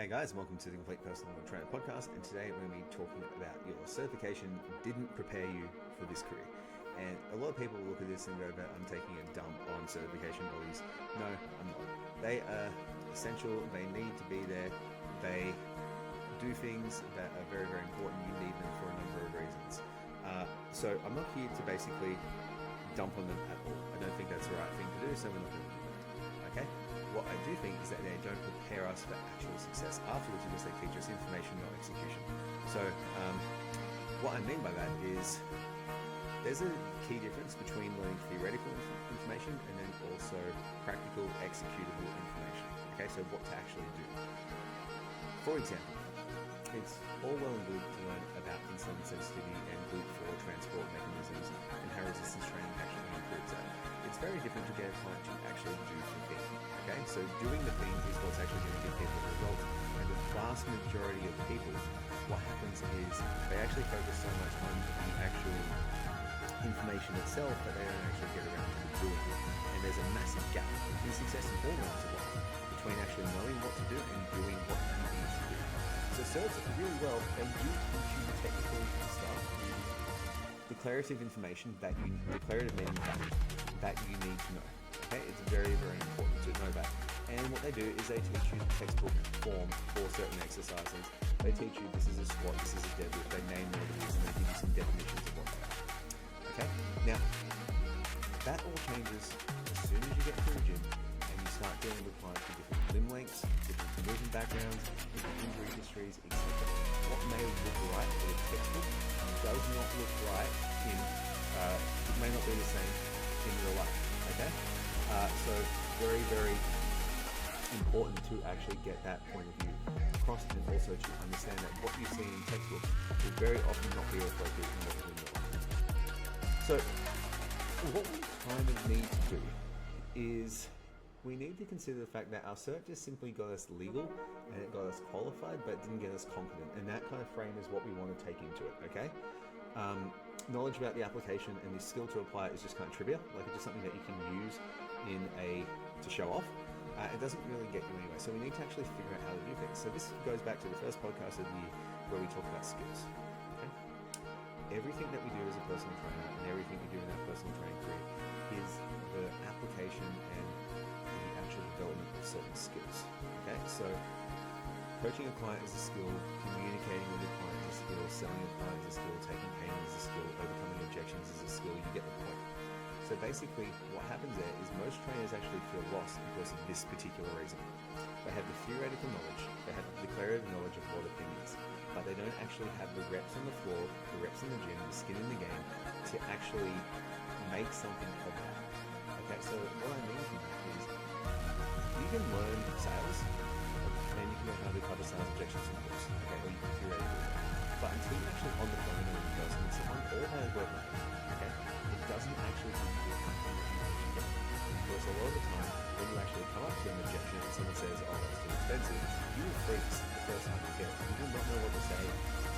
Hey guys, welcome to the Complete Personal Trainer Podcast, and today we're going to be talking about your certification didn't prepare you for this career. And a lot of people look at this and go, I'm taking a dump on certification bodies. No, I'm not. They are essential, they need to be there, they do things that are very, very important. You need them for a number of reasons. So I'm not here to basically dump on them at all. I don't think that's the right thing to do, so we're not going to do that. Okay? What I do think is that they don't prepare us for actual success afterwards because they teach us information, not execution. So what I mean by that is there's a key difference between learning theoretical information and then also practical, executable information. Okay, so what to actually do. For example, it's all well and good to learn about insulin sensitivity and GLUT4 transport mechanisms and how resistance training actually improves that. It's very different to get a client to actually do the thing. Okay, so doing the thing is what's actually going to give people the results. And the vast majority of people, what happens is they actually focus so much on the actual information itself that they don't actually get around to doing it. And there's a massive gap in success in all lines of life between actually knowing what to do and doing what you need to do. So certs really well, they do teach you the technical stuff, declarative information that declarative meaning that you need to know. Okay, it's very, very important to know that. And what they do is they teach you the textbook form for certain exercises. They teach you this is a squat, this is a deadlift, they name what it is and they give you some definitions of what they are. Okay, now that all changes as soon as you get to the gym and you start dealing with clients with different limb lengths, different movement backgrounds, different injury histories, etc. What may look right for the textbook does not look right it may not be the same in real life. Okay? So very, very important to actually get that point of view across and also to understand that what you see in textbooks will very often not be reflected in what you're doing. So what we kind of need to do is we need to consider the fact that our cert just simply got us legal and it got us qualified but didn't get us competent, and that kind of frame is what we want to take into it. Okay? Knowledge about the application and the skill to apply it is just kind of trivia, like it's just something that you can use to show off. It doesn't really get you anywhere, so we need to actually figure out how to do things. So this goes back to the first podcast of the year where we talk about skills. Okay? Everything that we do as a personal trainer and everything we do in our personal training career is the application and the actual development of certain skills. Okay, so coaching a client is a skill, communicating with a client is a skill, selling a client is a skill, taking pain is a skill, overcoming objections is a skill. You get the point. So basically what happens there is most trainers actually feel lost because of this particular reason. They have the theoretical knowledge, they have the declarative knowledge of what a thing is, but they don't actually have the reps on the floor, the reps in the gym, the skin in the game to actually make something of that. Okay, so what I mean from that is you can learn sales and you can learn how to cover sales objections in books, okay, or you can theoretically, but until you're actually on the phone and in person with someone, all hard work matters. Okay, it doesn't actually give you the company that you actually get. Because a lot of the time, when you actually come up to an objection and someone says, oh, that's too expensive, you will freeze the first time you get it. You will not know what to say.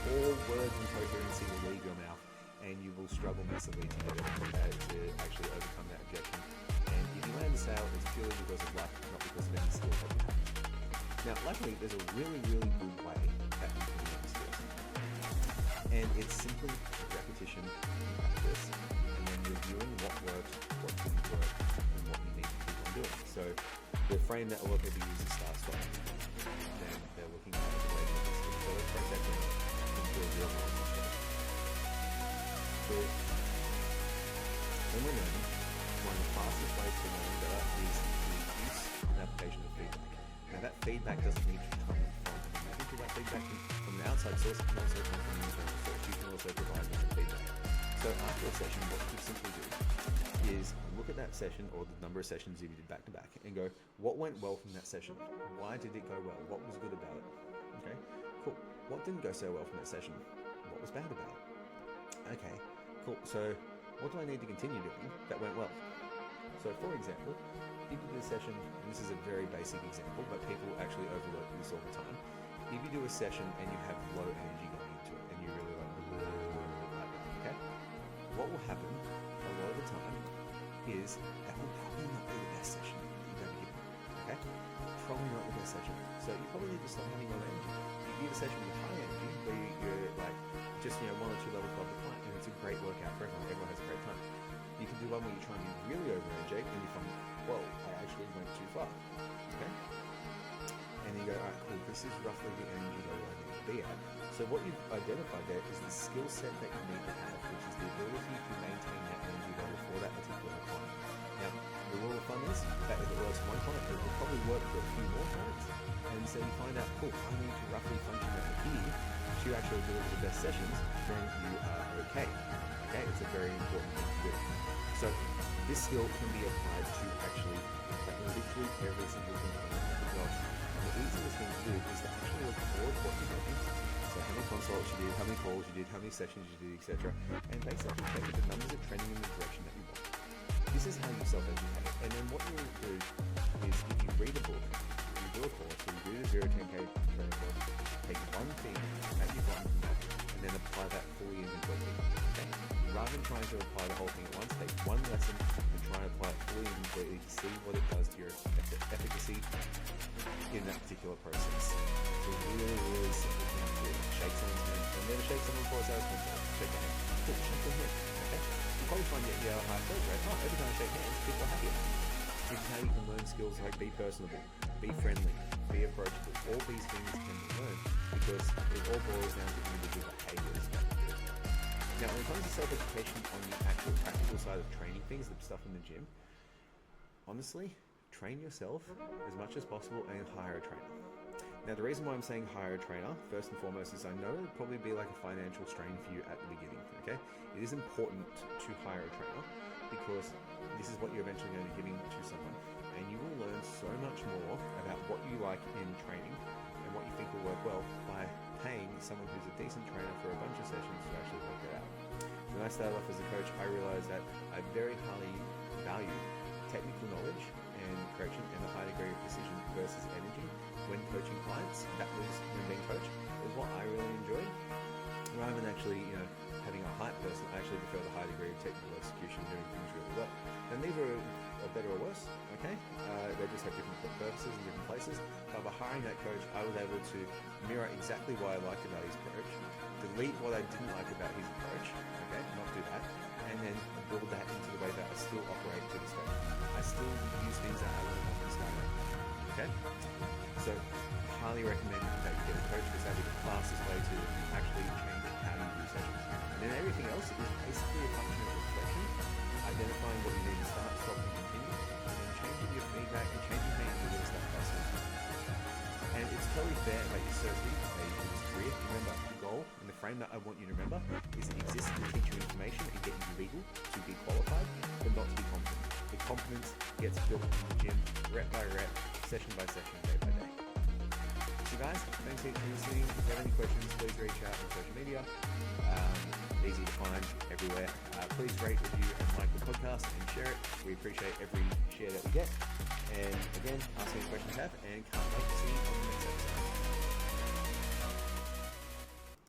All words and coherency will leave your mouth, and you will struggle massively to get it to actually overcome that objection. And if you land the sale, it's purely because of luck, not because of any skill that you have. Now, luckily, there's a really, really good way that you can learn skills. And it's simply repetition and practice, and then reviewing what worked, what didn't work, and what you need to keep on doing. So the frame that a lot of people use is start, stop. Then they're looking at the way to do this. So let's break that down into a real world situation. So when we're learning, one of the fastest ways to learn better is the use and application of feedback. Now that feedback doesn't need to come from an individual. That feedback can come from an outside source. It can also come from an internal source. You can also provide different feedback. So after a session, what you simply do is look at that session or the number of sessions you did back to back and go, what went well from that session? Why did it go well? What was good about it? Okay, cool. What didn't go so well from that session? What was bad about it? Okay, cool. So what do I need to continue doing that went well? So for example, if you do a session, and this is a very basic example, but people actually overlook this all the time. If you do a session and you have low energy going into it and you really like that, okay? What will happen a lot of the time is that will probably not be the best session that you've ever given, okay? probably not the best session. So you probably need to stop having low energy. You do the session with high energy, where you're like just 1 or 2 levels above the client, and it's a great workout for everyone. Everyone has a great time. You can do one where you try and be really over-energetic, and you find, well, I actually went too far. Okay? And you go, alright, cool, this is roughly the energy level I need to be at. So what you've identified there is the skill set that you need to have, which is the ability to maintain that energy level for that particular client. Now, the rule of thumb is that if it works for one client, it will probably work for a few more clients. And so you find out, cool, I need to roughly function over here to actually deliver the best sessions, then you are okay. Okay, it's a very important thing to do. So this skill can be applied to actually literally every single component of the job. And the easiest thing to do is to actually record what you're doing. So how many consults you did, how many calls you did, how many sessions you did, etc. And basically check if the numbers are trending in the direction that you want. This is how you self-educate. And then what you will do is if you read a book, you do a course, so you do the 0-10K training course, take one thing that you've gotten from that, and then apply that fully in the completely. Okay? Rather than trying to apply the whole thing at once, take one lesson and try and apply it fully and completely, see what it does to your efficacy in that particular process. So really, really simple thing to do. Shake someone's hand. I've never shake someone before a sales consult. Shake their hand. Cool, shake their hand. Okay? You probably find that you have a high close rate. Oh, every time I shake hands, people are happier. This is how you can learn skills like be personable, be friendly, be approachable. All these things can be learned because it all boils down to individual behaviors. Now, when it comes to self-education on the actual practical side of training things, the stuff in the gym, honestly, train yourself as much as possible and hire a trainer. Now, the reason why I'm saying hire a trainer, first and foremost, is I know it'll probably be like a financial strain for you at the beginning, okay? It is important to hire a trainer because this is what you're eventually going to be giving to someone, and you will learn so much more about what you like in training and what you think will work well by paying someone who's a decent trainer for a bunch of sessions to actually work it out. When I started off as a coach, I realized that I very highly value technical knowledge and correction and a high degree of precision versus energy when coaching clients. That was when being coached is what I really enjoyed. Rather than actually, having a hype person, I actually prefer the high degree of technical execution, doing things really well. And these are better or worse, okay? They just have different purposes in different places. But by hiring that coach, I was able to mirror exactly what I liked about his approach, delete what I didn't like about his approach, okay, not do that, and then build that into the way that I still operate to this day. I still use things that I learned off in Skyway, okay? So, highly recommend that you get a coach because that is the fastest way to actually change how you do sessions. And then everything else is basically a function of reflection, identifying what you need to start, stop, and continue, and then changing your feedback and changing how you do this stuff personally. And it's totally fair about your certainty that you do this career. Remember, the goal and the frame that I want you to remember is it exists to teach you information and get you legal to be qualified, but not to be competent. The competence gets built in the gym, rep by rep, session by session, day by day. So guys, thanks for listening. If you have any questions, please reach out on social media. Easy to find everywhere. Please rate, review, and like the podcast and share it. We appreciate every share that we get. And again, ask any questions you have, and can't wait to see you on the next episode.